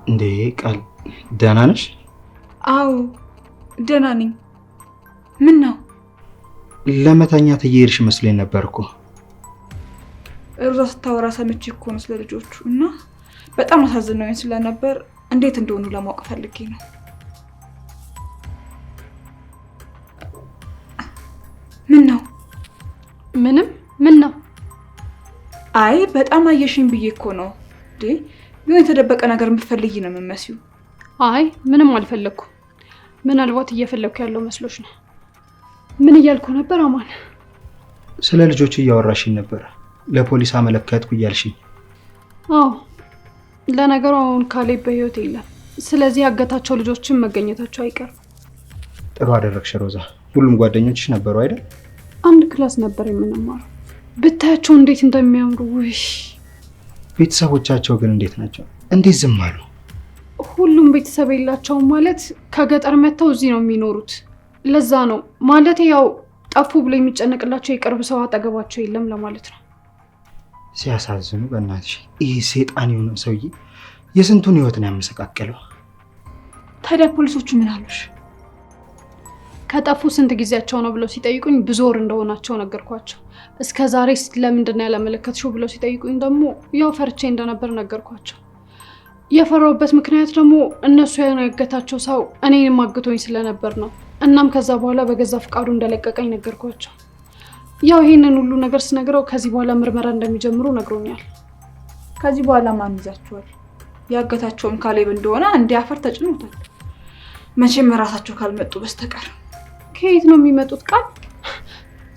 እንዴ ቃል ደህና ነሽ? አዎ ደህና ነኝ። ምን ነው? ለመተኛት እየሄድሽ መስሎኝ ነበር እኮ። ሮዛ ስታወራ ሰምቼ እኮ ነው ስለ ልጆቹ እና በጣም አሳዝነውኝ ስለነበር እንዴት እንደሆኑ ለማወቅ ፈልጌ ነው። ምን ነው? ምንም። ምን ነው? አይ በጣም አየሽኝ ብዬ እኮ ነው። ግን የተደበቀ ነገር የምትፈልጊ ነው የምትመስዩ። አይ ምንም አልፈለኩም። ምናልባት እየፈለኩ ያለው መስሎሽ ነው። ምን እያልኩ ነበር አማን? ስለ ልጆቹ እያወራሽኝ ነበር። ለፖሊስ አመለከትኩ እያልሽኝ። አዎ ለነገሩ አሁን ካሌብ በህይወት የለም። ስለዚህ ያገታቸው ልጆችን መገኘታቸው አይቀርም። ጥሩ አደረግሽ ሮዛ። ሁሉም ጓደኞችሽ ነበሩ አይደል? አንድ ክላስ ነበር የምንማረው። ብታያቸው እንዴት እንደሚያምሩ። ውይ ቤተሰቦቻቸው ግን እንዴት ናቸው? እንዴት ዝም አሉ? ሁሉም ቤተሰብ የላቸውም ማለት ከገጠር መጥተው እዚህ ነው የሚኖሩት። ለዛ ነው ማለት ያው ጠፉ ብሎ የሚጨነቅላቸው የቅርብ ሰው አጠገባቸው የለም ለማለት ነው። ሲያሳዝኑ በእናትሽ። ይህ ሴጣን የሆነ ሰውዬ የስንቱን ህይወት ነው ያመሰቃቀለው። ታዲያ ፖሊሶቹ ምን አሉሽ? ከጠፉ ስንት ጊዜያቸው ነው ብለው ሲጠይቁኝ ብዙ ወር እንደሆናቸው ነገርኳቸው። እስከ ዛሬ ለምንድን ነው ያላመለከትሽው ብለው ሲጠይቁኝ ደግሞ ያው ፈርቼ እንደነበር ነገርኳቸው። የፈራሁበት ምክንያት ደግሞ እነሱ ያገታቸው ሰው እኔንም አግቶኝ ስለነበር ነው። እናም ከዛ በኋላ በገዛ ፍቃዱ እንደለቀቀኝ ነገርኳቸው። ያው ይሄንን ሁሉ ነገር ስነግረው ከዚህ በኋላ ምርመራ እንደሚጀምሩ ነግሮኛል። ከዚህ በኋላ ማን ይዛቸዋል? ያገታቸውም ካሌብ እንደሆነ እንዲያፈር ተጭኖታል። መቼም ራሳቸው ካልመጡ በስተቀር። ከየት ነው የሚመጡት? ቃል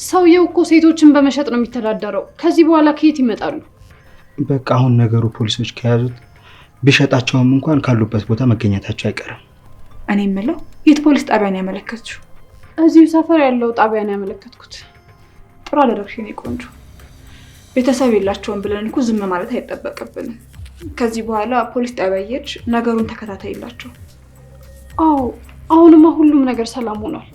ሰውየው እኮ ሴቶችን በመሸጥ ነው የሚተዳደረው። ከዚህ በኋላ ከየት ይመጣሉ? በቃ አሁን ነገሩ ፖሊሶች ከያዙት ቢሸጣቸውም እንኳን ካሉበት ቦታ መገኘታቸው አይቀርም። እኔ የምለው የት ፖሊስ ጣቢያ ነው ያመለከትሽው? እዚሁ ሰፈር ያለው ጣቢያ ነው ያመለከትኩት። ጥሩ አደረግሽ የኔ ቆንጆ። ቤተሰብ የላቸውም ብለን እኮ ዝም ማለት አይጠበቅብንም። ከዚህ በኋላ ፖሊስ ጣቢያ እየሄድሽ ነገሩን ተከታተይላቸው። አዎ አሁንማ ሁሉም ነገር ሰላም ሆኗል።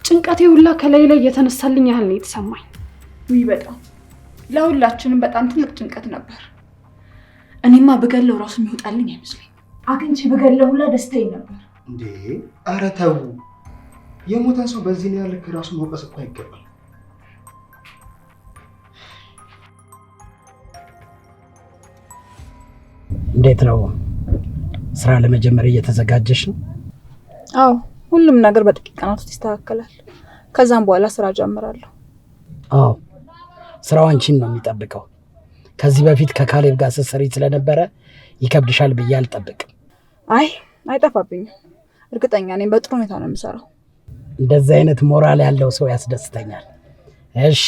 ጭንቀቴ ሁላ ከላይ ላይ የተነሳልኝ ያህል ነው የተሰማኝ። ውይ በጣም ለሁላችንም በጣም ትልቅ ጭንቀት ነበር። እኔማ በገለው ራሱ የሚወጣልኝ አይመስለኝ። አግኝቼ በገለው ሁላ ደስታዬ ነበር። እንዴ ኧረ ተው። የሞተን ሰው በዚህ ነው ያልክ ራሱ መውቀስ እኮ አይገባል። እንዴት ነው ስራ ለመጀመር እየተዘጋጀሽ ነው? አዎ ሁሉም ነገር በጥቂት ቀናት ውስጥ ይስተካከላል። ከዛም በኋላ ስራ ጀምራለሁ። አዎ ስራው አንቺን ነው የሚጠብቀው። ከዚህ በፊት ከካሌብ ጋር ስትሰሪ ስለነበረ ይከብድሻል ብዬ አልጠብቅም። አይ አይጠፋብኝም። እርግጠኛ ነኝ በጥሩ ሁኔታ ነው የምሰራው። እንደዚህ አይነት ሞራል ያለው ሰው ያስደስተኛል። እሺ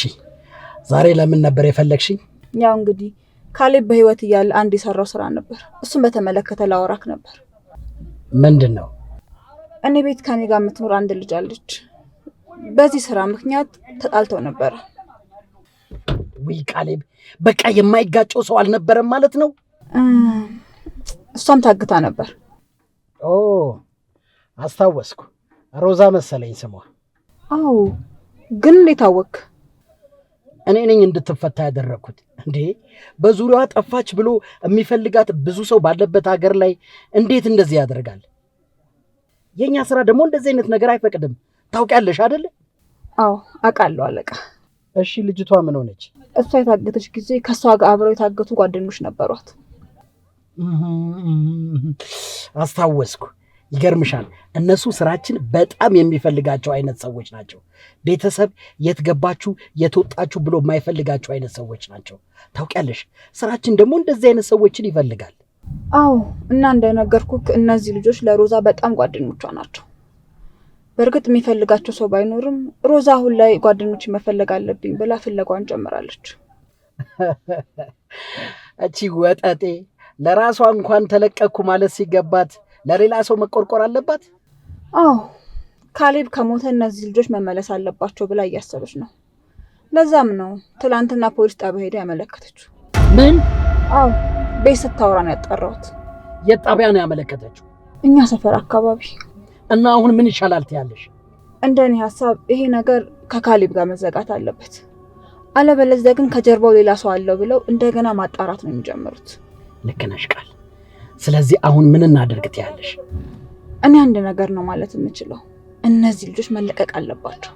ዛሬ ለምን ነበር የፈለግሽኝ? ያው እንግዲህ ካሌብ በህይወት እያለ አንድ የሰራው ስራ ነበር። እሱን በተመለከተ ላወራክ ነበር። ምንድን ነው? እኔ ቤት ከኔ ጋር የምትኖር አንድ ልጅ አለች። በዚህ ስራ ምክንያት ተጣልተው ነበር። ውይ ካሌብ በቃ የማይጋጨው ሰው አልነበረም ማለት ነው? እሷም ታግታ ነበር። ኦ አስታወስኩ። ሮዛ መሰለኝ ስሟ። አዎ ግን እንዴት አወክ? እኔ ነኝ እንድትፈታ ያደረኩት። እንዴ በዙሪያዋ ጠፋች ብሎ የሚፈልጋት ብዙ ሰው ባለበት ሀገር ላይ እንዴት እንደዚህ ያደርጋል? የኛ ስራ ደግሞ እንደዚህ አይነት ነገር አይፈቅድም። ታውቂያለሽ አይደል? አዎ አውቃለሁ አለቃ። እሺ ልጅቷ ምን ሆነች? እሷ የታገተች ጊዜ ከሷ ጋር አብረው የታገቱ ጓደኞች ነበሯት። አስታወስኩ። ይገርምሻል፣ እነሱ ስራችን በጣም የሚፈልጋቸው አይነት ሰዎች ናቸው። ቤተሰብ የት ገባችሁ የት ወጣችሁ ብሎ የማይፈልጋቸው አይነት ሰዎች ናቸው። ታውቂያለሽ፣ ስራችን ደግሞ እንደዚህ አይነት ሰዎችን ይፈልጋል። አዎ እና እንደነገርኩክ እነዚህ ልጆች ለሮዛ በጣም ጓደኞቿ ናቸው። በእርግጥ የሚፈልጋቸው ሰው ባይኖርም ሮዛ አሁን ላይ ጓደኞች መፈለግ አለብኝ ብላ ፍለጓን ጀምራለች። እቺ ወጠጤ ለራሷ እንኳን ተለቀኩ ማለት ሲገባት ለሌላ ሰው መቆርቆር አለባት። አዎ ካሌብ ከሞተ እነዚህ ልጆች መመለስ አለባቸው ብላ እያሰበች ነው። ለዛም ነው ትላንትና ፖሊስ ጣቢያ ሄዳ ያመለከተችው። ምን? አዎ ቤት ስታወራ ነው ያጣራሁት። የት ጣቢያ ነው ያመለከተችው? እኛ ሰፈር አካባቢ። እና አሁን ምን ይሻላል ትያለሽ? እንደኔ ሐሳብ ይሄ ነገር ከካሌብ ጋር መዘጋት አለበት። አለበለዚያ ግን ከጀርባው ሌላ ሰው አለው ብለው እንደገና ማጣራት ነው የሚጀምሩት። ልክ ነሽ ቃል። ስለዚህ አሁን ምን እናደርግ ትያለሽ? እኔ አንድ ነገር ነው ማለት የምችለው፣ እነዚህ ልጆች መለቀቅ አለባቸው።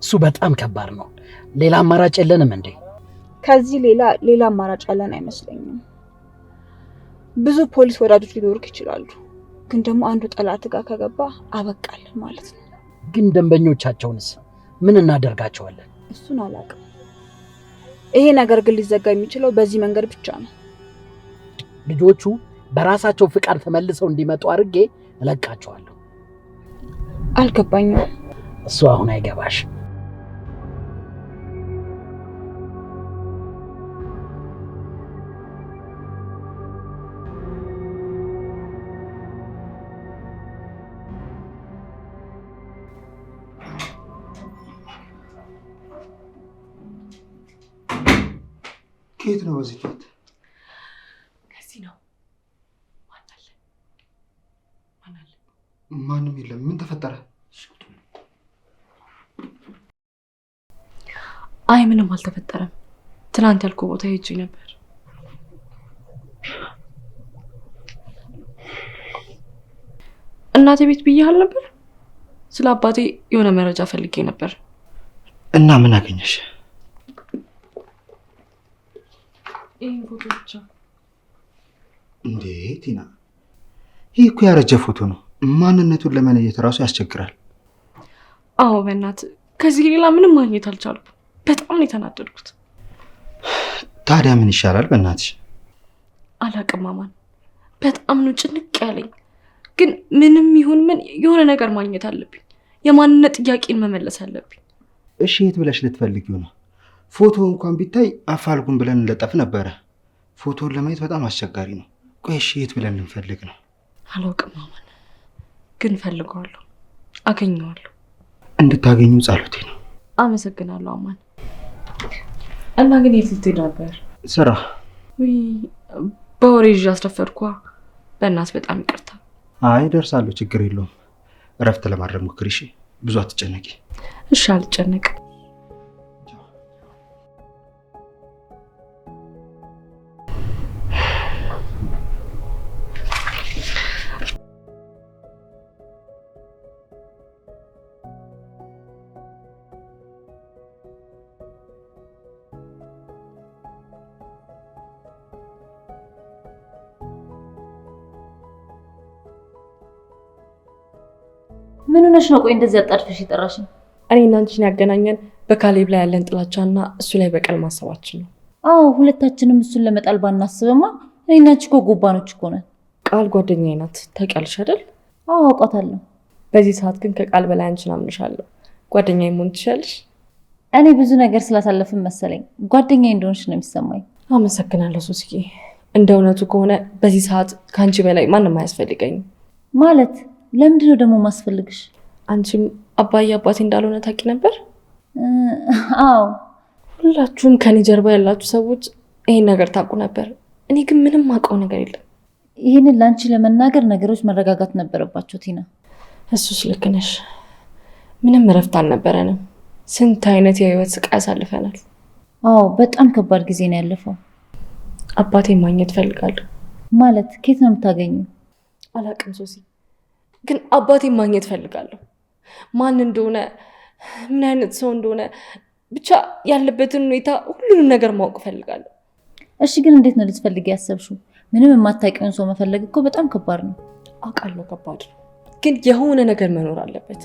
እሱ በጣም ከባድ ነው። ሌላ አማራጭ የለንም እንዴ? ከዚህ ሌላ አማራጭ ያለን አይመስለኝም። ብዙ ፖሊስ ወዳጆች ሊኖሩክ ይችላሉ፣ ግን ደግሞ አንዱ ጠላት ጋር ከገባ አበቃልን ማለት ነው። ግን ደንበኞቻቸውንስ ምን እናደርጋቸዋለን? እሱን አላውቅም። ይሄ ነገር ግን ሊዘጋ የሚችለው በዚህ መንገድ ብቻ ነው። ልጆቹ በራሳቸው ፍቃድ ተመልሰው እንዲመጡ አድርጌ እለቃቸዋለሁ። አልገባኝም። እሱ አሁን አይገባሽ። ከየት ነው በዚህ ኬት? ከዚህ ነው። ማን አለ? ማንም የለም። ምን ተፈጠረ? አይ ምንም አልተፈጠረም። ትናንት ያልኩ ቦታ ሄጄ ነበር። እናቴ ቤት ብዬሃል ነበር። ስለ አባቴ የሆነ መረጃ ፈልጌ ነበር። እና ምን አገኘሽ? ይሄን ፎቶ ብቻ። እንዴ ቲና፣ ይህ እኮ ያረጀ ፎቶ ነው። ማንነቱን ለመለየት ራሱ ያስቸግራል። አዎ በእናትህ ከዚህ ሌላ ምንም ማግኘት አልቻልኩም። በጣም ነው የተናደድኩት። ታዲያ ምን ይሻላል? በእናትሽ አላቅም አማን፣ በጣም ነው ጭንቅ ያለኝ። ግን ምንም ይሁን ምን የሆነ ነገር ማግኘት አለብኝ። የማንነት ጥያቄን መመለስ አለብኝ። እሺ የት ብለሽ ልትፈልጊው ነው? ፎቶ እንኳን ቢታይ አፋልጉን ብለን እንለጠፍ ነበረ። ፎቶውን ለማየት በጣም አስቸጋሪ ነው። ቆይ እሺ የት ብለን እንፈልግ ነው? አላውቅም አማን፣ ግን ፈልገዋለሁ፣ አገኘዋለሁ። እንድታገኙ ጸሎቴ ነው። አመሰግናለሁ አማን። እና ግን የት ልትሄድ ነበር? ስራ። ውይ በወሬ ይዤ አስረፈድኳ። በእናት በጣም ይቅርታ። አይ ደርሳለሁ፣ ችግር የለውም። እረፍት ለማድረግ ሞክሪ እሺ። ብዙ አትጨነቂ። እሺ አልጨነቅም። ምን ሆነሽ ነው? ቆይ እንደዚህ አጣድፈሽ ይጠራሽኝ? እኔና አንቺን ያገናኘን በካሌብ ላይ ያለን ጥላቻና እሱ ላይ በቀል ማሰባችን ነው። አዎ ሁለታችንም እሱን ለመጣል ባናስብማ እኔና አንቺ እኮ ጎባኖች እኮ ነን። ቃል ጓደኛዬ ናት፣ ታውቂያለሽ አይደል? አዎ አውቃታለሁ። በዚህ ሰዓት ግን ከቃል በላይ አንቺን አምንሻለሁ። ጓደኛዬ መሆን ትችያለሽ። እኔ ብዙ ነገር ስላሳለፍን መሰለኝ ጓደኛዬ እንደሆንሽ ነው የሚሰማኝ። አመሰግናለሁ ሱስዬ። እንደ እውነቱ ከሆነ በዚህ ሰዓት ከአንቺ በላይ ማንም አያስፈልገኝም። ማለት ለምንድን ነው ደግሞ ማስፈልግሽ? አንቺም አባዬ አባቴ እንዳልሆነ ታውቂ ነበር? አዎ ሁላችሁም ከኔ ጀርባ ያላችሁ ሰዎች ይሄን ነገር ታውቁ ነበር። እኔ ግን ምንም አውቀው ነገር የለም። ይህንን ለአንቺ ለመናገር ነገሮች መረጋጋት ነበረባቸው ቲና። እሱስ ልክ ነሽ። ምንም እረፍት አልነበረንም። ስንት አይነት የህይወት ስቃይ አሳልፈናል። አዎ በጣም ከባድ ጊዜ ነው ያለፈው። አባቴን ማግኘት ፈልጋለሁ። ማለት ከየት ነው የምታገኘው? አላውቅም ሶሲ፣ ግን አባቴን ማግኘት ፈልጋለሁ። ማን እንደሆነ፣ ምን አይነት ሰው እንደሆነ፣ ብቻ ያለበትን ሁኔታ ሁሉንም ነገር ማወቅ ፈልጋለሁ። እሺ ግን እንዴት ነው ልትፈልጊ ያሰብሽው? ምንም የማታውቂውን ሰው መፈለግ እኮ በጣም ከባድ ነው። አውቃለሁ ከባድ ነው፣ ግን የሆነ ነገር መኖር አለበት።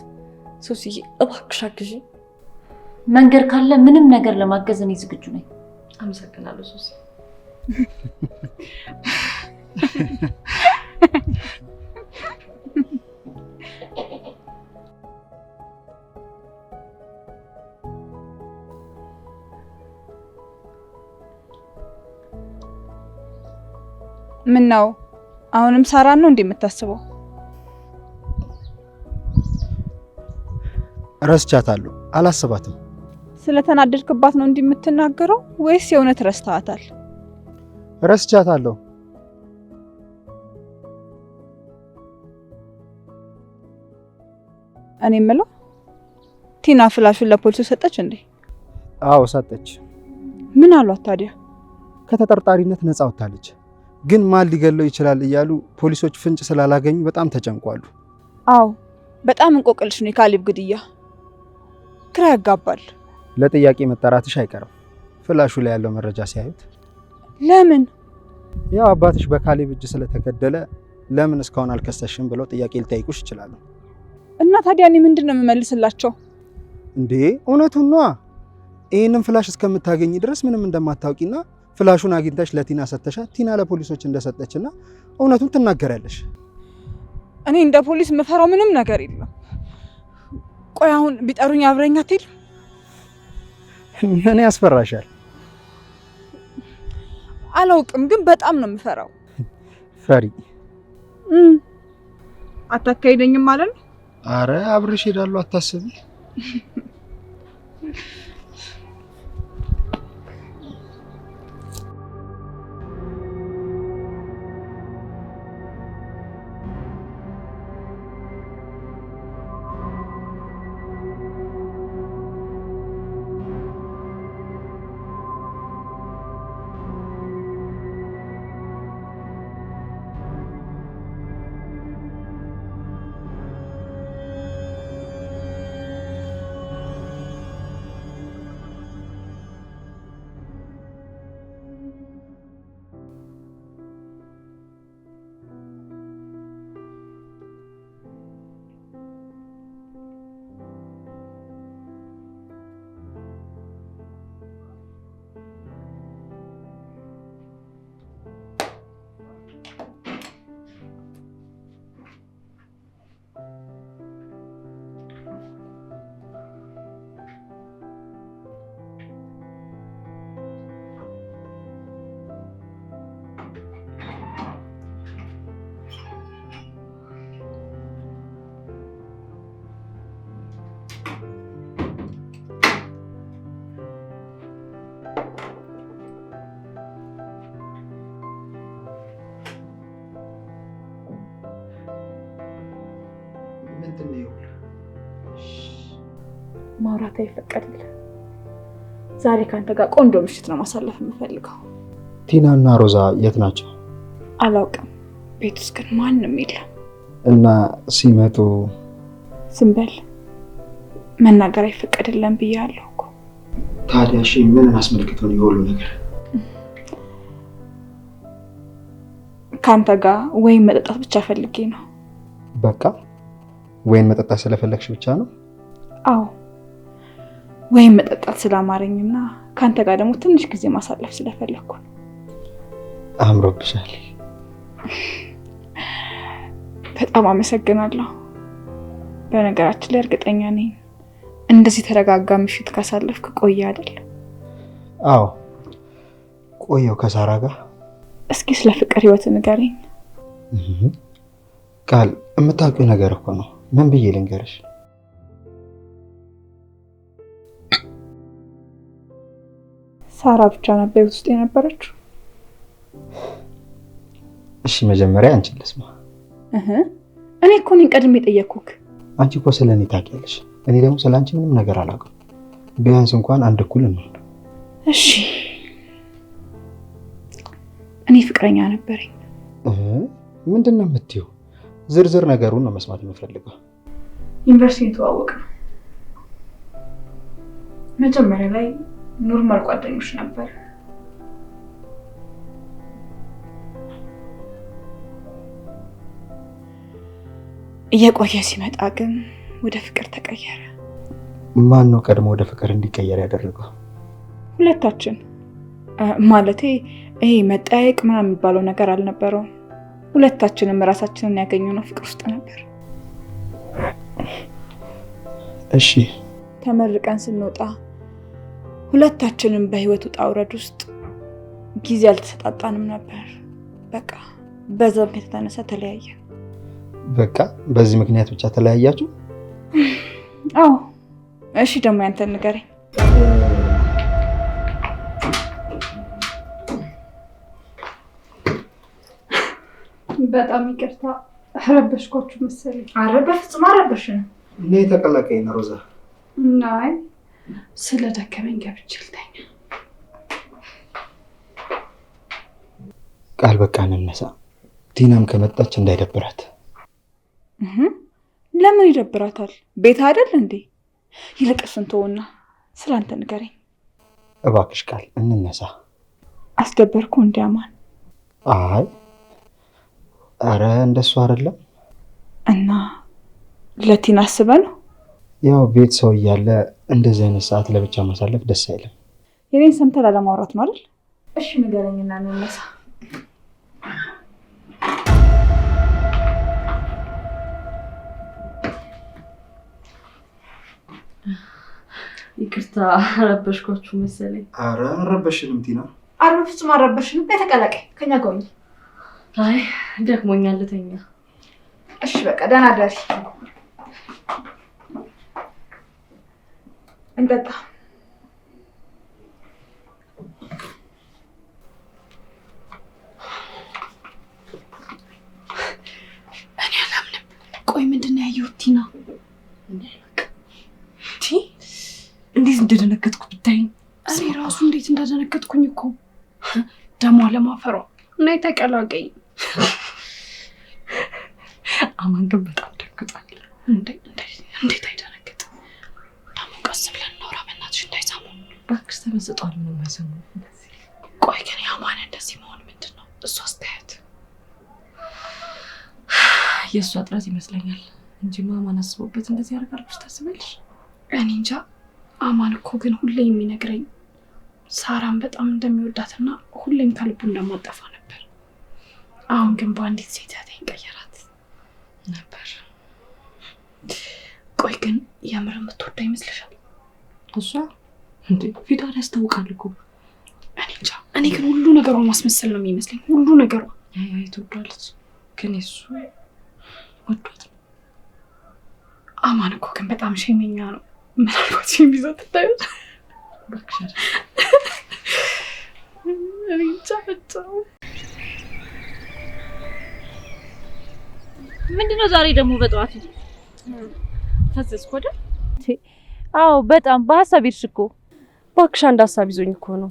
ሶሲዬ እባክሽ አግዢኝ። መንገድ ካለ ምንም ነገር ለማገዝ እኔ ዝግጁ ነኝ። አመሰግናለሁ ሶሲ። ምን ነው አሁንም ሳራን ነው እንደምታስበው? ረስቻታለሁ፣ አላስባትም። ስለተናደድክባት ነው እንደምትናገረው ወይስ የእውነት ረስተሃታል? ረስቻታለሁ። እኔ የምለው ቲና ፍላሹን ለፖሊሱ ሰጠች እንዴ? አዎ ሰጠች። ምን አሏት ታዲያ? ከተጠርጣሪነት ነፃ ወጣለች። ግን ማን ሊገለው ይችላል እያሉ ፖሊሶች ፍንጭ ስላላገኙ በጣም ተጨንቋሉ። አዎ በጣም እንቆቅልሽ ነው የካሌብ ግድያ፣ ግራ ያጋባል። ለጥያቄ መጠራትሽ አይቀርም ፍላሹ ላይ ያለው መረጃ ሲያዩት። ለምን? ያው አባትሽ በካሌብ እጅ ስለተገደለ ለምን እስካሁን አልከሰሽም ብለው ጥያቄ ሊጠይቁሽ ይችላሉ። እና ታዲያ እኔ ምንድን ነው የምመልስላቸው? እንዴ እውነቱን ነዋ። ይህንን ፍላሽ እስከምታገኝ ድረስ ምንም እንደማታውቂና ፍላሹን አግኝተሽ ለቲና ሰጥተሻት ቲና ለፖሊሶች እንደሰጠችና እውነቱን ትናገራለሽ። እኔ እንደ ፖሊስ የምፈራው ምንም ነገር የለም። ቆይ አሁን ቢጠሩኝ አብረኛ ትሄድ? ምን ያስፈራሻል? አላውቅም፣ ግን በጣም ነው የምፈራው። ፈሪ አታካሂደኝም ማለት ነው? አረ አብረሽ ሄዳለሁ፣ አታስቢ። ማውራት አይፈቀድልህ። ዛሬ ካንተ ጋር ቆንጆ ምሽት ነው ማሳለፍ የምፈልገው። ቲና እና ሮዛ የት ናቸው? አላውቅም። ቤት ውስጥ ግን ማንም የለም። እና ሲመጡ ዝም በል፣ መናገር አይፈቀድልም ብያለሁ እኮ። ታዲያ እሺ ምን አስመልክቶ ነው የሁሉ ነገር? ካንተ ጋር ወይን መጠጣት ብቻ ፈልጌ ነው። በቃ ወይን መጠጣት ስለፈለግሽ ብቻ ነው? አዎ ወይን መጠጣት ስላማረኝና ካንተ ጋር ደግሞ ትንሽ ጊዜ ማሳለፍ ስለፈለኩ። አምሮብሻል። በጣም አመሰግናለሁ። በነገራችን ላይ እርግጠኛ ነኝ እንደዚህ ተረጋጋ ምሽት ካሳለፍክ ቆየ አይደል? አዎ ቆየው ከሳራ ጋር። እስኪ ስለ ፍቅር ህይወት ንገረኝ። ቃል የምታውቂው ነገር እኮ ነው። ምን ብዬ ልንገርሽ? ሳራ ብቻ ነበር ውስጥ የነበረችው? እሺ መጀመሪያ አንቺ ልስማ። እኔ እኮ ነኝ ቀድሜ የጠየኩክ። አንቺ እኮ ስለኔ ታውቂያለሽ፣ እኔ ደግሞ ስለአንቺ ምንም ነገር አላውቅም። ቢያንስ እንኳን አንድ እኩል ነው። እሺ እኔ ፍቅረኛ ነበረኝ። ምንድነው የምትይው? ዝርዝር ነገሩን ነው መስማት የምፈልገው። ዩኒቨርሲቲ ተዋወቅ ነው። መጀመሪያ ላይ ኖርማል ጓደኞች ነበር። እየቆየ ሲመጣ ግን ወደ ፍቅር ተቀየረ። ማን ነው ቀድሞ ወደ ፍቅር እንዲቀየር ያደረገው? ሁለታችን። ማለቴ ይሄ መጠያየቅ ምናምን የሚባለው ነገር አልነበረውም። ሁለታችንም ራሳችንን ያገኘነው ፍቅር ውስጥ ነበር። እሺ ተመርቀን ስንወጣ ሁለታችንም በህይወት ውጣ ውረድ ውስጥ ጊዜ አልተሰጣጣንም ነበር። በቃ በዛ ምክንያት የተነሳ ተለያየ። በቃ በዚህ ምክንያት ብቻ ተለያያችሁ? አዎ። እሺ ደግሞ ያንተን ንገረኝ። በጣም ይቅርታ ረበሽኳችሁ መሰለኝ። ኧረ በፍጹም አልረበሽንም። እኔ ተቀላቀኝ ነው ሮዛ። ናይ ስለደከመኝ ገብቼ ልተኛ። ቃል በቃ እንነሳ። ቲናም ከመጣች እንዳይደብራት። ለምን ይደብራታል? ቤት አይደል እንዴ? ይልቅ እሱን ተውና ስላንተ ንገረኝ እባክሽ ቃል እንነሳ። አስደበርኩ እንዴ አማን? አይ አረ እንደሱ አይደለም። እና ለቲና አስበ ነው? ያው ቤት ሰው እያለ እንደዚህ አይነት ሰዓት ለብቻ ማሳለፍ ደስ አይልም። የኔን ሰምተህ ላለማውራት ነው አይደል? እሺ ንገረኝና እንነሳ። ይቅርታ አረበሽኳችሁ መሰለኝ። አረ አረበሽንም ቲና። አረ ፍጹም አረበሽንም። ተቀላቀይ ከኛ ጋር ሁኚ። አይ ደክሞኛል ልተኛ። እሺ በቃ ደህና ደሪ። እንጠጣ። እኔ አላምንም። ቆይ ምንድን ነው ያየሁት ቲና? እንዴት እንደደነገጥኩ ብታይ። እኔ ራሱ እንዴት እንደደነገጥኩኝ እኮ ደሞ አለማፈሯ እና የተቀላቀይ። አማን ግን በጣም ደንግጧል። እንዴት አይደነግጥ? ደሞ ቀስ ብለን እናውራ በእናትሽ እንዳይሰሙ። እባክሽ ተመስጧል። ምንም አይሰሙ። ቆይ ግን የአማን እንደዚህ መሆን ምንድን ነው እሱ አስተያየት? የእሷ ጥረት ይመስለኛል እንጂማ አማን አስቦበት እንደዚህ ያደርጋል ብለሽ ታስቢያለሽ? እኔ እንጃ። አማን እኮ ግን ሁሌ የሚነግረኝ ሳራን በጣም እንደሚወዳትና ሁሌም ከልቡ እንደማጠፋ ነበር። አሁን ግን በአንዲት ሴት ያተኝ ቀየራት ነበር። ቆይ ግን የምር የምትወደው ይመስልሻል? እሷ እንዴ ፊቷን ያስታውቃል እኮ። እኔ እንጃ። እኔ ግን ሁሉ ነገሯ ማስመሰል ነው የሚመስለኝ። ሁሉ ነገሯ አይ ትወዷለች፣ ግን እሱ ወዷት ነው። አማን እኮ ግን በጣም ሸመኛ ነው። ምናልባት የሚይዘው ትታዩት። እባክሽ እኔ እንጃ በጣም። ምንድነው ዛሬ ደግሞ በጠዋት ፈዘዝኩ አይደል? አዎ በጣም በሀሳብ ይርሽ እኮ። እባክሽ አንድ ሀሳብ ይዞኝ እኮ ነው።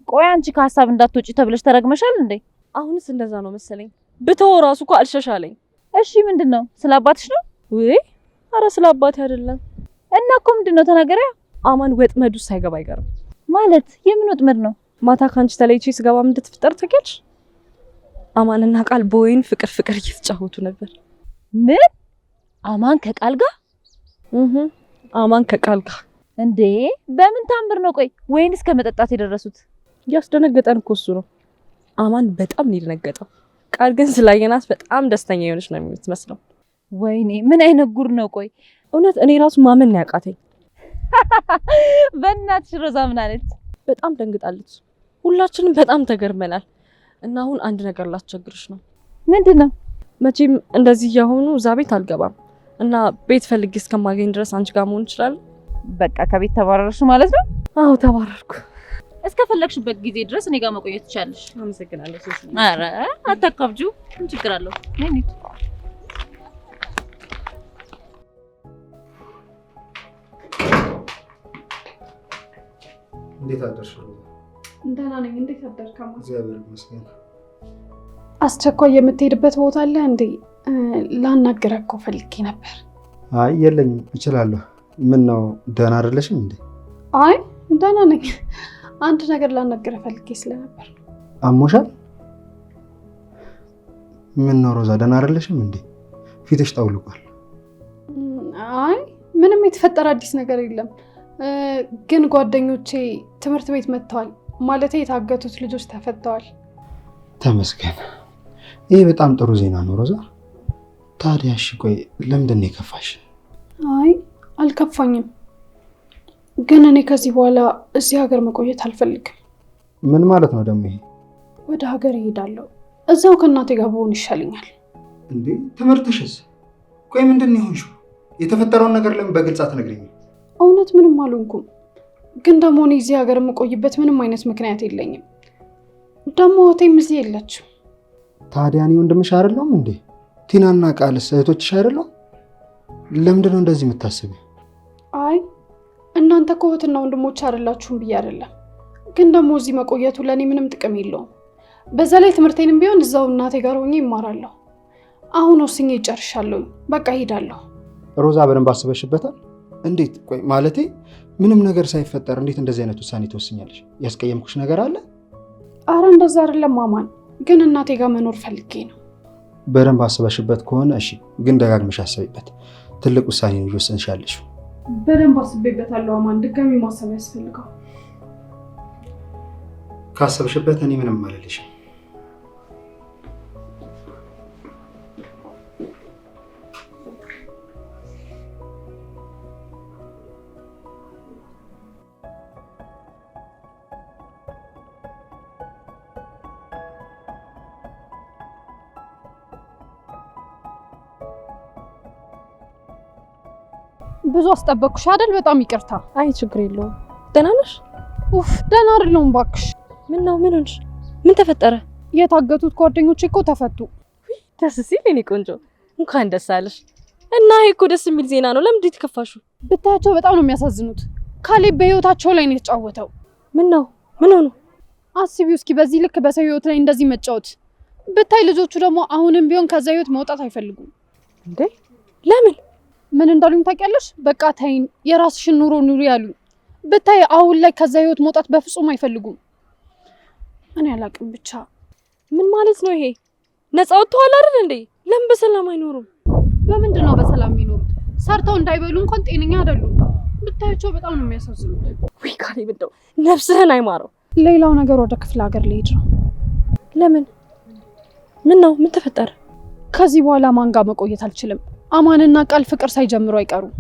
ቆይ አንቺ ከሀሳብ እንዳትወጪ ተብለሽ ተረግመሻል እንዴ? አሁንስ እንደዛ ነው መሰለኝ። ብተው ራሱ እኮ አልሸሻለኝ። እሺ ምንድነው? ስለ አባትሽ ነው? ወይ አረ ስለ አባቴ አይደለም። እና እኮ ምንድነው ተናገሪያ። አማን ወጥመዱ ሳይገባ አይቀርም። ማለት የምን ወጥመድ ነው? ማታ ካንቺ ተለይቼ ስገባ ምን እንደተፈጠረ ታውቂያለሽ? አማንና ቃል በወይን ፍቅር እየተጫወቱ ነበር። ምን? አማን ከቃል ጋር? አማን ከቃል ጋር እንዴ? በምን ታምር ነው? ቆይ ወይን እስከ መጠጣት የደረሱት? ያስደነገጠን እኮ እሱ ነው። አማን በጣም ነው የደነገጠው። ቃል ግን ስላየናት በጣም ደስተኛ የሆነች ነው የምትመስለው። ወይኔ ምን አይነት ጉር ነው? ቆይ እውነት እኔ ራሱ ማመን ነው ያቃተኝ። በእናትሽ ሮዛ ምን አለች? በጣም ደንግጣለች። ሁላችንም በጣም ተገርመናል። እና አሁን አንድ ነገር ላስቸግርሽ ነው። ምንድነው? መቼም እንደዚህ እያሆኑ እዛ ቤት አልገባም እና ቤት ፈልጌ እስከማገኝ ድረስ አንቺ ጋር መሆን እችላለሁ? በቃ ከቤት ተባረርሽ ማለት ነው? አዎ ተባረርኩ። እስከፈለግሽበት ጊዜ ድረስ እኔ ጋር መቆየት ትችያለሽ። አመሰግናለሁ። ኧረ አታካብጁ። ምን ችግር አለው? ነኝ እንዴት አደርሽ? ደህና ነኝ። እንዴት አደርክ? እግዚአብሔር ይመስገን። አስቸኳይ የምትሄድበት ቦታ አለ እንዴ? ላናግረህ እኮ ፈልጌ ነበር። አይ የለኝም፣ እችላለሁ። ምን ነው ደህና አይደለሽም እንዴ? አይ ደህና ነኝ። አንድ ነገር ላናግረህ ፈልጌ ስለነበር። አሞሻል? ምን ነው ሮዛ ደህና አይደለሽም እንዴ? ፊትሽ ጠውልቋል። አይ ምንም የተፈጠረ አዲስ ነገር የለም። ግን ጓደኞቼ ትምህርት ቤት መጥተዋል። ማለቴ የታገቱት ልጆች ተፈተዋል። ተመስገን። ይህ በጣም ጥሩ ዜና ነው ሮዛ። ታዲያ እሺ ቆይ ለምንድን ነው የከፋሽ? አይ አልከፋኝም፣ ግን እኔ ከዚህ በኋላ እዚህ ሀገር መቆየት አልፈልግም። ምን ማለት ነው ደግሞ ይሄ? ወደ ሀገር እሄዳለሁ። እዛው ከእናቴ ጋር ብሆን ይሻለኛል። እንዴ ትምህርትሽስ? ቆይ ምንድን ነው የሆንሽው? የተፈጠረውን ነገር ለምን በግልጽ አትነግሪኝም? እውነት ምንም አልሆንኩም፣ ግን ደግሞ እኔ እዚህ ሀገር የምቆይበት ምንም አይነት ምክንያት የለኝም። ደግሞ እህቴም እዚህ የለችም። ታዲያ እኔ ወንድምሽ አይደለሁም እንዴ? ቲናና ቃልስ እህቶችሽ አይደለሁም? ለምንድን ነው እንደዚህ የምታስቢው? አይ እናንተ እኮ እህትና ወንድሞች አይደላችሁም ብዬ አይደለም፣ ግን ደግሞ እዚህ መቆየቱ ለእኔ ምንም ጥቅም የለውም። በዛ ላይ ትምህርቴንም ቢሆን እዛው እናቴ ጋር ሆኜ ይማራለሁ። አሁን ወስኜ ጨርሻለሁ። በቃ ሄዳለሁ። ሮዛ በደንብ አስበሽበታል? እንዴት? ቆይ ማለቴ ምንም ነገር ሳይፈጠር እንዴት እንደዚህ አይነት ውሳኔ ትወስኛለሽ? ያስቀየምኩሽ ነገር አለ? አረ እንደዛ አይደለም አማን፣ ግን እናቴ ጋር መኖር ፈልጌ ነው። በደንብ አስበሽበት ከሆነ እሺ፣ ግን ደጋግመሽ አስቢበት። ትልቅ ውሳኔ ነው እየወሰንሽ ያለሽው። በደንብ አስቤበታለሁ አማን፣ ድጋሚ ማሰብ ያስፈልጋል። ካሰብሽበት እኔ ምንም አልልሽም። ብዙ አስጠበቅኩሽ አይደል? በጣም ይቅርታ። አይ ችግር የለውም። ደህና ነሽ? ኡፍ ደህና አይደለሁም እባክሽ። ምን ነው? ምን ሆንሽ? ምን ተፈጠረ? የታገቱት ጓደኞቼ እኮ ተፈቱ። ደስ ሲል የኔ ቆንጆ፣ እንኳን ደስ አለሽ። እና ይሄ እኮ ደስ የሚል ዜና ነው። ለምን ተከፋሹ? ብታያቸው በጣም ነው የሚያሳዝኑት። ካሌብ በህይወታቸው ላይ ነው የተጫወተው። ምን ነው? ምን ሆነ? አስቢው እስኪ በዚህ ልክ በሰው ህይወት ላይ እንደዚህ መጫወት። ብታይ ልጆቹ ደግሞ አሁንም ቢሆን ከዛ ህይወት መውጣት አይፈልጉም። እንዴ ለምን? ምን እንዳሉኝ ታውቂያለሽ? በቃ ተይን፣ የራስሽን ኑሮ ኑሪ ያሉኝ። ብታይ አሁን ላይ ከዛ ህይወት መውጣት በፍጹም አይፈልጉም። እኔ አላቅም ብቻ። ምን ማለት ነው ይሄ? ነፃ ወጥተዋል አይደል እንዴ? ለምን በሰላም አይኖሩም? በምንድን ነው በሰላም የሚኖሩት? ሰርተው እንዳይበሉ እንኳን ጤነኛ አይደሉም። ብታያቸው በጣም ነው የሚያሳዝኑት። ወይ ካሌብ እንደው ነፍስህን አይማረው። ሌላው ነገር ወደ ክፍለ ሀገር ልሄድ ነው። ለምን? ምን ነው? ምን ተፈጠረ? ከዚህ በኋላ ማን ጋር መቆየት አልችልም። አማንና ቃል ፍቅር ሳይጀምሩ አይቀሩም።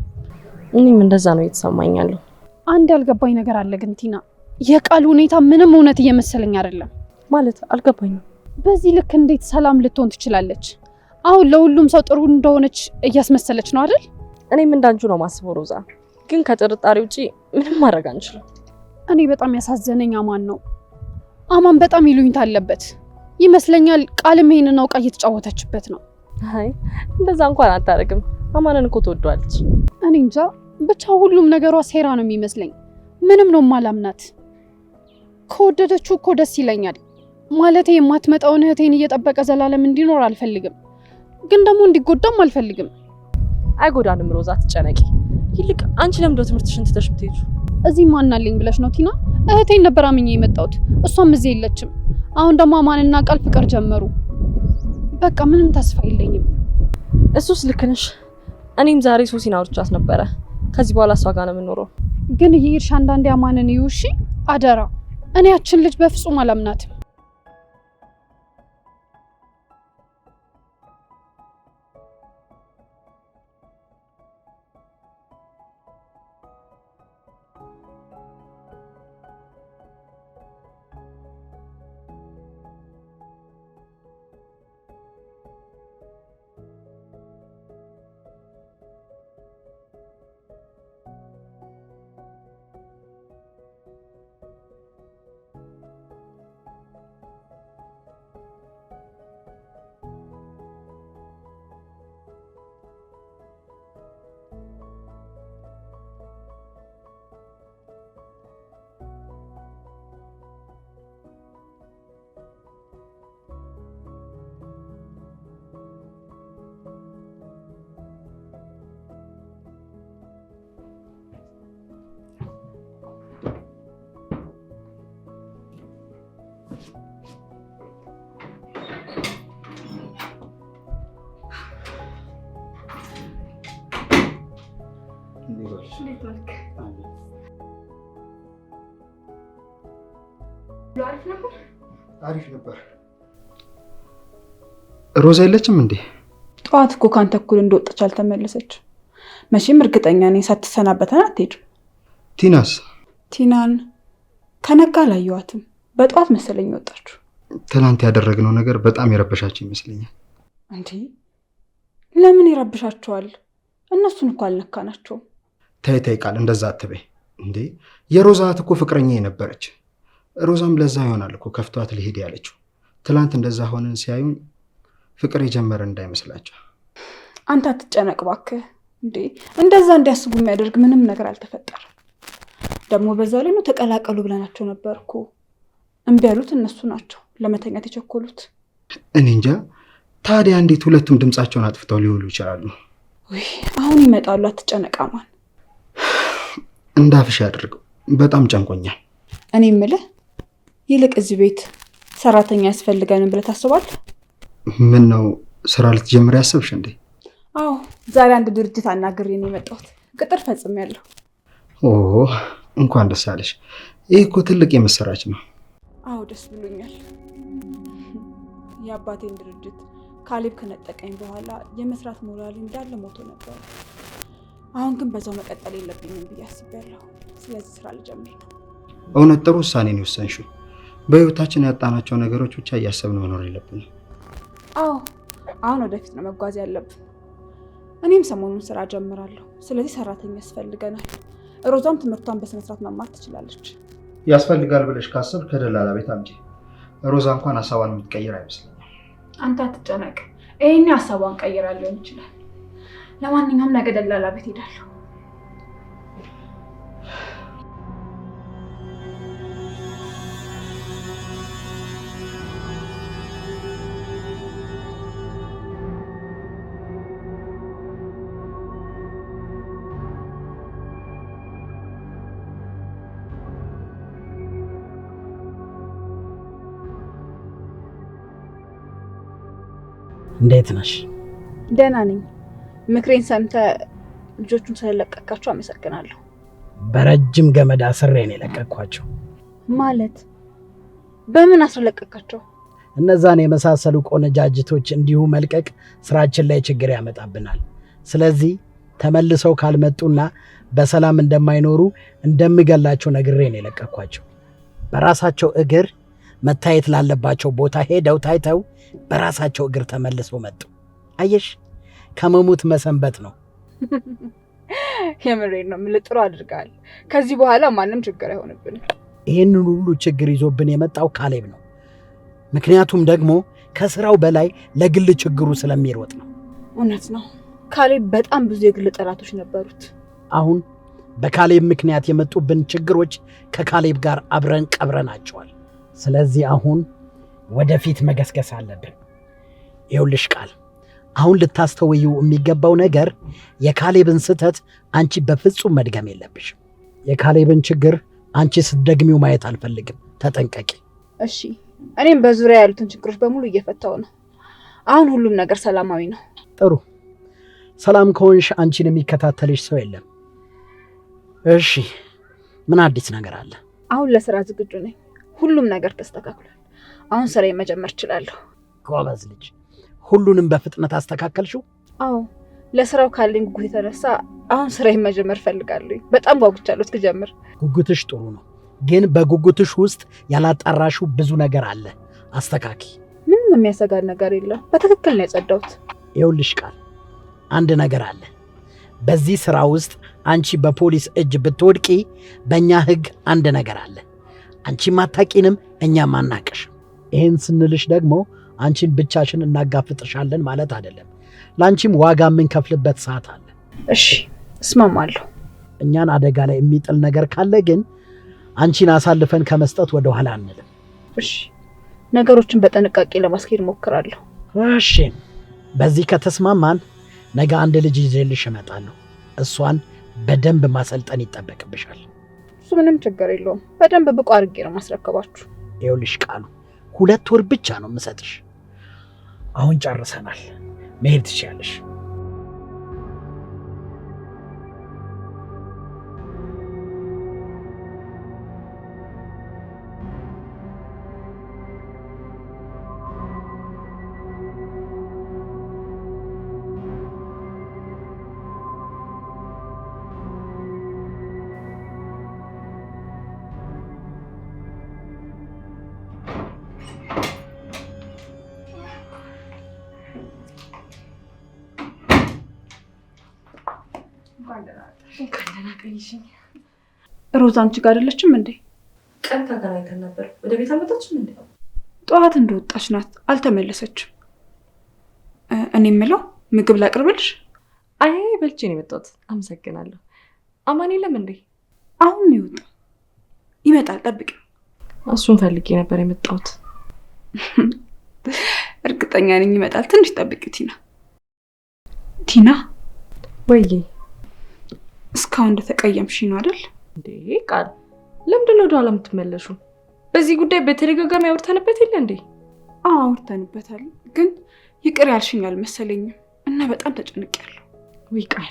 እኔም እንደዛ ነው እየተሰማኝ ያለው። አንድ ያልገባኝ ነገር አለ ግን ቲና፣ የቃል ሁኔታ ምንም እውነት እየመሰለኝ አይደለም። ማለት አልገባኝም። በዚህ ልክ እንዴት ሰላም ልትሆን ትችላለች? አሁን ለሁሉም ሰው ጥሩ እንደሆነች እያስመሰለች ነው አይደል? እኔም እንዳንቹ ነው ማስበው ሮዛ፣ ግን ከጥርጣሬ ውጪ ምንም ማድረግ አንችልም። እኔ በጣም ያሳዘነኝ አማን ነው። አማን በጣም ይሉኝታ አለበት ይመስለኛል። ቃልም ይሄንን አውቃ እየተጫወተችበት ነው። አይ እንደዛ እንኳን አታረግም። አማንን እኮ ትወዷለች። እኔ እንጃ ብቻ ሁሉም ነገሯ ሴራ ነው የሚመስለኝ። ምንም ነው ማላምናት። ከወደደችው እኮ ደስ ይለኛል። ማለቴ የማትመጣውን እህቴን እየጠበቀ ዘላለም እንዲኖር አልፈልግም፣ ግን ደግሞ እንዲጎዳም አልፈልግም። አይጎዳንም ሮዛ፣ ትጨነቂ። ይልቅ አንቺ ለምንድነው ትምህርትሽን ትተሽ የምትሄጂው? እዚህ ማን አለኝ ብለሽ ነው ቲና? እህቴን ነበር አምኜ የመጣሁት፣ እሷም እዚህ የለችም። አሁን ደግሞ አማንና ቃል ፍቅር ጀመሩ። በቃ ምንም ተስፋ የለኝም። እሱስ ልክ ነሽ። እኔም ዛሬ ሶሲን አውርቻት ነበረ። ከዚህ በኋላ እሷ ጋር ነው የምኖረው። ግን እየሄድሽ አንዳንዴ አማንን ይዩ እሺ፣ አደራ። እኔ ያችን ልጅ በፍጹም አላምናትም። አሪፍ ነበር። ሮዛ የለችም እንዴ? ጠዋት እኮ ካንተ እኩል እንደወጣች አልተመለሰች። መቼም እርግጠኛ ነኝ ሳትሰናበተን አትሄድም። ቲናስ? ቲናን ከነጋ አላየኋትም። በጠዋት መሰለኝ ወጣችሁ። ትናንት ያደረግነው ነገር በጣም የረበሻቸው ይመስለኛል። እንዴ ለምን ይረብሻቸዋል? እነሱን እኮ አልነካናቸውም። ተይ ተይ ቃል እንደዛ አትበይ እንዴ። የሮዛ እህት እኮ ፍቅረኛ የነበረች። ሮዛም ለዛ ይሆናል እኮ ከፍቷት ልሄድ ያለችው። ትላንት እንደዛ ሆነን ሲያዩን ፍቅር የጀመረ እንዳይመስላቸው። አንተ አትጨነቅ እባክህ። እንዴ እንደዛ እንዲያስቡ የሚያደርግ ምንም ነገር አልተፈጠረም። ደግሞ በዛው ላይ ነው ተቀላቀሉ ብለናቸው ነበር እኮ። እምቢ ያሉት እነሱ ናቸው ለመተኛት የቸኮሉት። እኔ እንጃ ታዲያ እንዴት ሁለቱም ድምጻቸውን አጥፍተው ሊውሉ ይችላሉ? ወይ አሁን ይመጣሉ፣ አትጨነቃማን። እንዳፍሽ ያድርገው። በጣም ጨንቆኛል። እኔ የምልህ ይልቅ እዚህ ቤት ሰራተኛ ያስፈልገንም ብለህ ታስባለህ? ምን ነው ስራ ልትጀምር ያሰብሽ እንዴ? አዎ ዛሬ አንድ ድርጅት አናግሬ ነው የመጣሁት። ቅጥር ፈጽሜያለሁ። ኦ እንኳን ደስ አለሽ። ይህ እኮ ትልቅ የምስራች ነው። አዎ ደስ ብሎኛል። የአባቴን ድርጅት ካሌብ ከነጠቀኝ በኋላ የመስራት ሞራል እንዳለ ሞቶ ነበር። አሁን ግን በዛው መቀጠል የለብኝም ብዬ አስቤያለሁ። ስለዚህ ስራ ልጀምር ነው። እውነት ጥሩ ውሳኔ ነው የወሰንሽው። በህይወታችን ያጣናቸው ነገሮች ብቻ እያሰብን መኖር የለብንም። አዎ አሁን ወደፊት ነው መጓዝ ያለብን። እኔም ሰሞኑን ስራ ጀምራለሁ። ስለዚህ ሰራተኛ ያስፈልገናል። ሮዛም ትምህርቷን በስነስርዓት መማር ትችላለች። ያስፈልጋል ብለሽ ካሰብ ከደላላ ቤት አምጪ። ሮዛ እንኳን ሀሳቧን የምትቀይር አይመስለኝም። አንተ አትጨነቅ። ይሄኔ ሀሳቧን ቀይራ ሊሆን ይችላል። ለማንኛውም ነገ ደላላ ቤት ሄዳለሁ። እንዴት ነሽ? ደህና ነኝ። ምክሬን ሰምተህ ልጆቹን ስለለቀቃቸው አመሰግናለሁ። በረጅም ገመድ አስሬ ነው የለቀቅኳቸው። ማለት በምን አስለቀቃቸው? እነዛን የመሳሰሉ ቆነጃጅቶች እንዲሁ መልቀቅ ስራችን ላይ ችግር ያመጣብናል። ስለዚህ ተመልሰው ካልመጡና በሰላም እንደማይኖሩ እንደምገላቸው ነግሬ ነው የለቀቅኳቸው። በራሳቸው እግር መታየት ላለባቸው ቦታ ሄደው ታይተው በራሳቸው እግር ተመልሰው መጡ። አየሽ፣ ከመሞት መሰንበት ነው። የምሬን ነው። ምን ጥሩ አድርጋል። ከዚህ በኋላ ማንም ችግር አይሆንብንም። ይህንን ሁሉ ችግር ይዞብን የመጣው ካሌብ ነው። ምክንያቱም ደግሞ ከስራው በላይ ለግል ችግሩ ስለሚሮጥ ነው። እውነት ነው። ካሌብ በጣም ብዙ የግል ጠላቶች ነበሩት። አሁን በካሌብ ምክንያት የመጡብን ችግሮች ከካሌብ ጋር አብረን ቀብረናቸዋል። ስለዚህ አሁን ወደፊት መገስገስ አለብን። ይኸውልሽ ቃል፣ አሁን ልታስተውይው የሚገባው ነገር የካሌብን ስህተት አንቺ በፍጹም መድገም የለብሽም። የካሌብን ችግር አንቺ ስትደግሚው ማየት አልፈልግም። ተጠንቀቂ። እሺ፣ እኔም በዙሪያ ያሉትን ችግሮች በሙሉ እየፈታው ነው። አሁን ሁሉም ነገር ሰላማዊ ነው። ጥሩ። ሰላም ከሆንሽ አንቺን የሚከታተልሽ ሰው የለም። እሺ፣ ምን አዲስ ነገር አለ? አሁን ለስራ ዝግጁ ነኝ። ሁሉም ነገር ተስተካክሏል። አሁን ስራዬን መጀመር እችላለሁ። ጎበዝ ልጅ። ሁሉንም በፍጥነት አስተካከልሽው? አዎ፣ ለስራው ካለኝ ጉጉት የተነሳ አሁን ስራዬን መጀመር ፈልጋለሁ። በጣም ጓጉቻለሁ እስክጀምር። ጉጉትሽ ጥሩ ነው፣ ግን በጉጉትሽ ውስጥ ያላጣራሽው ብዙ ነገር አለ። አስተካኪ። ምንም የሚያሰጋል ነገር የለም። በትክክል ነው የጸዳሁት። ይኸውልሽ ቃል፣ አንድ ነገር አለ። በዚህ ስራ ውስጥ አንቺ በፖሊስ እጅ ብትወድቂ በእኛ ህግ አንድ ነገር አለ። አንቺም አታቂንም፣ እኛም አናቅሽም። ይህን ስንልሽ ደግሞ አንቺን ብቻሽን እናጋፍጥሻለን ማለት አይደለም። ለአንቺም ዋጋ የምንከፍልበት ሰዓት አለ። እሺ፣ እስማማለሁ። እኛን አደጋ ላይ የሚጥል ነገር ካለ ግን አንቺን አሳልፈን ከመስጠት ወደ ኋላ አንልም። እሺ፣ ነገሮችን በጥንቃቄ ለማስኬድ እሞክራለሁ። እሺ፣ በዚህ ከተስማማን ነገ አንድ ልጅ ይዤልሽ እመጣለሁ። እሷን በደንብ ማሰልጠን ይጠበቅብሻል። እሱ ምንም ችግር የለውም። በደንብ ብቁ አድርጌ ነው ማስረከባችሁ። ይኸውልሽ ቃሉ፣ 2 ወር ብቻ ነው የምሰጥሽ። አሁን ጨርሰናል፣ መሄድ ትችያለሽ። ሮዛ አንቺ ጋር አይደለችም እንዴ? ቀን ተገናኝተን ነበር። ወደ ቤት አልመጣችም እንዴ? ጠዋት እንደወጣች ናት፣ አልተመለሰችም። እኔ የምለው ምግብ ላቅርብልሽ? አይ በልቼ ነው የመጣሁት። አመሰግናለሁ። አማን የለም እንዴ? አሁን ነው የወጣው። ይመጣል፣ ጠብቂው። እሱን ፈልጌ ነበር የመጣሁት። እርግጠኛ ነኝ ይመጣል። ትንሽ ጠብቂ ቲና። ቲና ወይዬ እስካሁን እንደተቀየምሽ ነው አይደል? እንዴ ቃል ለምንድን ነው ወደኋላ የምትመለሹ? በዚህ ጉዳይ በተደጋጋሚ አውርተንበት የለ እንዴ? አዎ አውርተንበታል፣ ግን ይቅር ያልሽኝ አልመሰለኝም እና በጣም ተጨንቄያለሁ። ውይ ቃል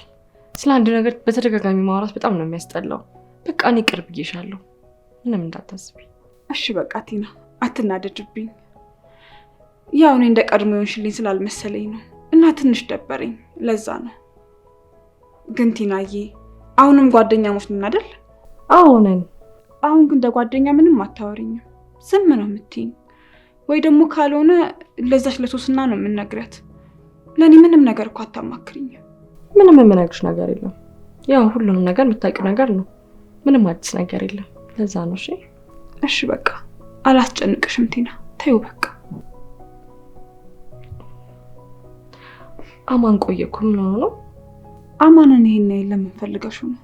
ስለ አንድ ነገር በተደጋጋሚ ማውራት በጣም ነው የሚያስጠላው። በቃ እኔ ይቅር ብዬሻለሁ፣ ምንም እንዳታስቢ። እሺ በቃ ቲና አትናደድብኝ። ያው እኔ እንደ ቀድሞ የሆንሽልኝ ስላልመሰለኝ ነው እና ትንሽ ደበረኝ፣ ለዛ ነው። ግን ቲናዬ አሁንም ጓደኛሞች ነን አይደል? አዎ ነን። አሁን ግን እንደ ጓደኛ ምንም አታወሪኝም፣ ዝም ነው የምትይኝ። ወይ ደግሞ ካልሆነ ለዛች ለሶስና ነው የምንነግራት። ለእኔ ምንም ነገር እኮ አታማክሪኝም። ምንም የምነግርሽ ነገር የለም። ያው ሁሉንም ነገር የምታውቂው ነገር ነው። ምንም አዲስ ነገር የለም። ለዛ ነው። እሺ እሺ በቃ አላስጨንቅሽም ቲና፣ ተይው በቃ። አማን ቆየ እኮ ምን ሆኖ ነው? አማንን ይሄን ያህል ለምን ፈልገሽው ነው?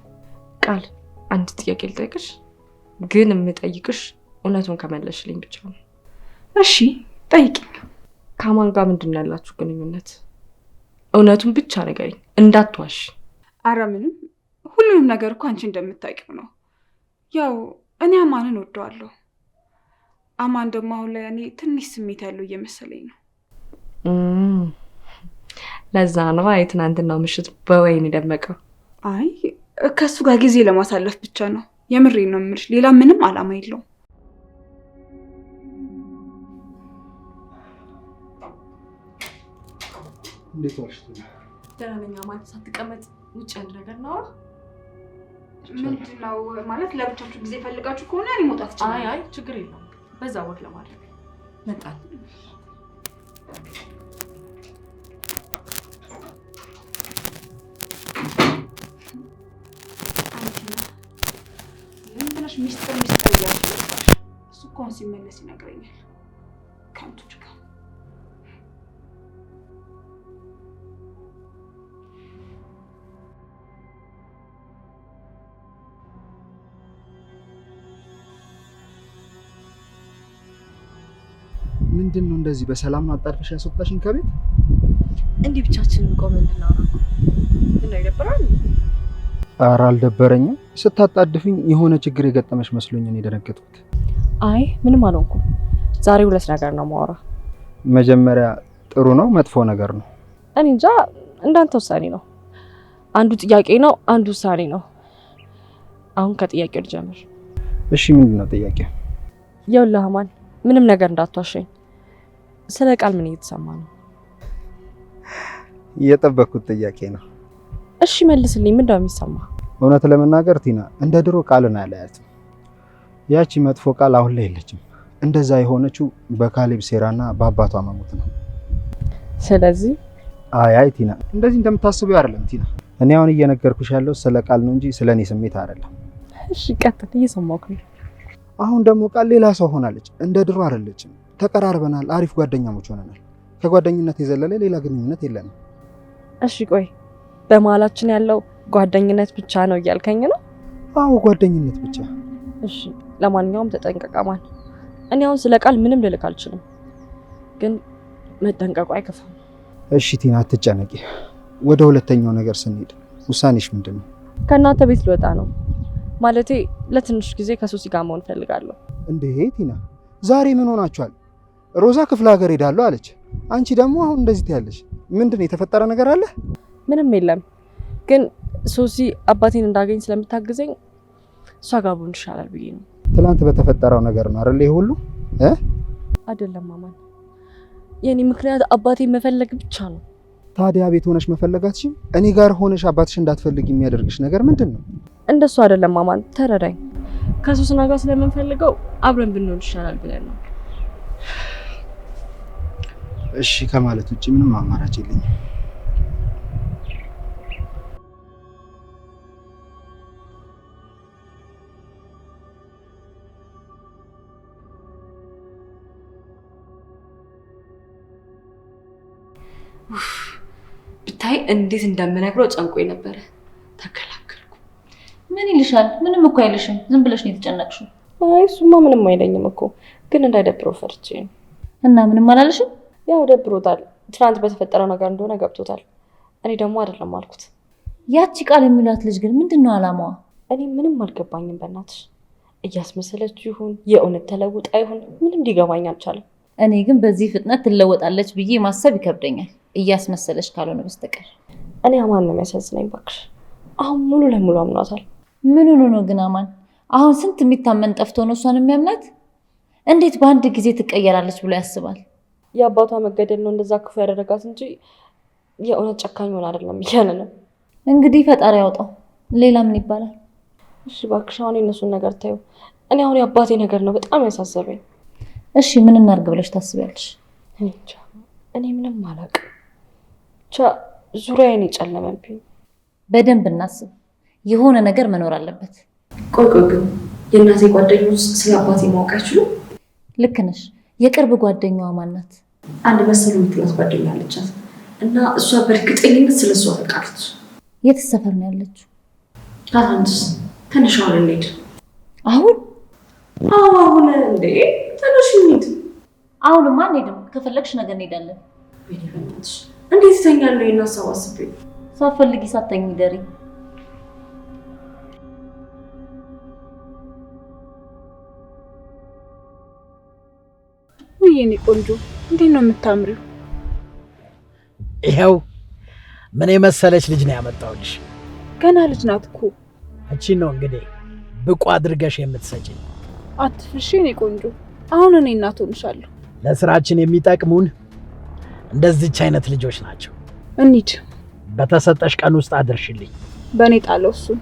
ቃል አንድ ጥያቄ ልጠይቅሽ፣ ግን የምጠይቅሽ እውነቱን ከመለስሽልኝ ብቻ ነው። እሺ ጠይቂኝ። ከአማን ጋር ምንድን ነው ያላችሁ ግንኙነት? እውነቱን ብቻ ንገሪኝ፣ እንዳትዋሽ። አረ ምንም፣ ሁሉንም ነገር እኮ አንቺ እንደምታውቂው ነው። ያው እኔ አማንን ወደዋለሁ። አማን ደግሞ አሁን ላይ እኔ ትንሽ ስሜት ያለው እየመሰለኝ ነው። ለዛ ነው ትናንትናው ምሽት በወይን የደመቀው። አይ ከሱ ጋር ጊዜ ለማሳለፍ ብቻ ነው። የምሬን ነው የምልሽ፣ ሌላ ምንም አላማ የለውም። እንዴት ዋልሽ? ደህና ነኝ። አማን ሳትቀመጥ ውጭ አንድ ነገር ነው። ምንድነው ማለት? ለብቻችሁ ጊዜ ፈልጋችሁ ከሆነ እኔ መውጣት ይችላል። አይ ችግር የለውም። በዛ ወቅ ለማድረግ መጣን። ሚስጥር እያልሽ እሱ እኮ አሁን ሲመለስ ይነግረኛል። ከንቱች ጋር ምንድን ነው እንደዚህ በሰላም ነው አጣድፈሽ ያስወጣሽኝ ከቤት? እንዲህ ብቻችንን ቆመን እንድናወራ ምን ይደብራል? ኧረ አልደበረኝም። ስታጣድፍኝ የሆነ ችግር የገጠመሽ መስሎኝ ነው የደነገጥኩት። አይ ምንም አልሆንኩም። ዛሬ ሁለት ነገር ነው ማወራ። መጀመሪያ ጥሩ ነው መጥፎ ነገር ነው? እኔ እንጃ፣ እንዳንተ ውሳኔ ነው። አንዱ ጥያቄ ነው፣ አንዱ ውሳኔ ነው። አሁን ከጥያቄው ልጀምር። እሺ ምንድን ነው ጥያቄው? ይኸውልህ አማን፣ ምንም ነገር እንዳትዋሸኝ። ስለ ቃል ምን እየተሰማ ነው? የጠበቅኩት ጥያቄ ነው። እሺ መልስልኝ፣ ምንድነው የሚሰማ? እውነት ለመናገር ቲና እንደ ድሮ ቃልን አላያትም። ያቺ መጥፎ ቃል አሁን ላይ የለችም። እንደዛ የሆነችው በካሌብ ሴራና በአባቷ መሞት ነው። ስለዚህ አይ ቲና እንደዚህ እንደምታስበው አይደለም ቲና። እኔ አሁን እየነገርኩሽ ያለው ስለ ቃል ነው እንጂ ስለ እኔ ስሜት አይደለም። እሺ ቀጥል፣ እየሰማሁህ ነው። አሁን ደግሞ ቃል ሌላ ሰው ሆናለች። እንደ ድሮ አይደለችም። ተቀራርበናል፣ አሪፍ ጓደኛሞች ሆነናል። ከጓደኝነት የዘለለ ሌላ ግንኙነት የለንም። እሺ ቆይ በመሀላችን ያለው ጓደኝነት ብቻ ነው እያልከኝ ነው? አዎ ጓደኝነት ብቻ። እሺ ለማንኛውም ተጠንቀቅ አማን። እኔ አሁን ስለ ቃል ምንም ልልክ አልችልም፣ ግን መጠንቀቁ አይከፋም። እሺ ቲና አትጨነቂ። ወደ ሁለተኛው ነገር ስንሄድ ውሳኔሽ ምንድን ነው? ከእናንተ ቤት ልወጣ ነው። ማለቴ ለትንሽ ጊዜ ከሶሲ ጋር መሆን ፈልጋለሁ። እንዴ ቲና ዛሬ ምን ሆናችኋል? ሮዛ ክፍለ ሀገር ሄዳለሁ አለች። አንቺ ደግሞ አሁን እንደዚህ ትያለሽ። ምንድን ነው የተፈጠረ ነገር አለ? ምንም የለም፣ ግን ሶሲ አባቴን እንዳገኝ ስለምታግዘኝ እሷ ጋር ብሆን ይሻላል ብዬ ነው። ትናንት በተፈጠረው ነገር ነው አይደል? ይሄ ሁሉ አይደለም አማን፣ የኔ ምክንያት አባቴን መፈለግ ብቻ ነው። ታዲያ ቤት ሆነሽ መፈለጋትሽም እኔ ጋር ሆነሽ አባትሽ እንዳትፈልግ የሚያደርግሽ ነገር ምንድን ነው? እንደሱ አይደለም አማን፣ ተረዳኝ። ከሶስና ጋር ስለምንፈልገው አብረን ብንሆን ይሻላል ብለን ነው። እሺ ከማለት ውጭ ምንም አማራጭ የለኝም። ብታይ እንዴት እንደምነግረው ጨንቆኝ ነበረ። ተከላከልኩ። ምን ይልሻል? ምንም እኮ አይልሽም። ዝም ብለሽ ነው የተጨነቅሽው። አይ እሱማ ምንም አይለኝም እኮ ግን እንዳይደብረው ፈርቼ ነው። እና ምንም አላለሽም? ያው ደብሮታል። ትናንት በተፈጠረው ነገር እንደሆነ ገብቶታል። እኔ ደግሞ አይደለም አልኩት። ያቺ ቃል የሚላት ልጅ ግን ምንድን ነው አላማዋ? እኔ ምንም አልገባኝም። በእናትሽ እያስመሰለች ይሁን የእውነት ተለውጣ ይሁን ምንም ሊገባኝ አልቻለም። እኔ ግን በዚህ ፍጥነት ትለወጣለች ብዬ ማሰብ ይከብደኛል፣ እያስመሰለች ካልሆነ በስተቀር። እኔ አማን ነው የሚያሳዝነኝ እባክሽ። አሁን ሙሉ ለሙሉ አምኗታል። ምን ሆኖ ነው ግን አማን? አሁን ስንት የሚታመን ጠፍቶ ነው እሷን የሚያምናት? እንዴት በአንድ ጊዜ ትቀየራለች ብሎ ያስባል? የአባቷ መገደል ነው እንደዛ ክፉ ያደረጋት እንጂ የእውነት ጨካኝ ሆን አይደለም እያለ ነው። እንግዲህ ፈጣሪ ያውጣው። ሌላ ምን ይባላል? እሺ እባክሽ አሁን የእነሱን ነገር ታዩ። እኔ አሁን የአባቴ ነገር ነው በጣም ያሳሰበኝ። እሺ ምን እናድርግ ብለሽ ታስቢያለሽ? እኔ ምንም አላውቅም። ብቻ ዙሪያዬን የጨለመብኝ። በደንብ እናስብ። የሆነ ነገር መኖር አለበት። ቆይ ግን የእናቴ ጓደኞች ስለ አባቴ ማወቅ አይችሉም? ልክ ነሽ። የቅርብ ጓደኛዋ ማናት? አንድ መሰሉ የምትላት ጓደኛ አለቻት እና እሷ በእርግጠኝነት ስለ እሷ ታውቃለች። የት ሰፈር ነው ያለችው? ታታንስ ትንሽ አሁን እንሂድ። አሁን? አሁን እንዴ ትንሽ እንሂድ። አሁንማ አንሄድም። ከፈለግሽ ነገር እንሄዳለን። በእናትሽ እንዴት ተኛለሁ? እናሰባስብ። ሳትፈልጊ ሳትተኝ ደሪ። ውይ የኔ ቆንጆ እንዴት ነው የምታምሪው? ይኸው ምን የመሰለች ልጅ ነው ያመጣሁልሽ። ገና ልጅ ናት እኮ። እቺን ነው እንግዲህ ብቁ አድርገሽ የምትሰጪኝ። አትፍርሽ የኔ ቆንጆ። አሁን እኔ እናት ሆንሻለሁ። ለስራችን የሚጠቅሙን እንደዚች አይነት ልጆች ናቸው። እንሂድ። በተሰጠሽ ቀን ውስጥ አድርሽልኝ። በእኔ ጣለው እሱን።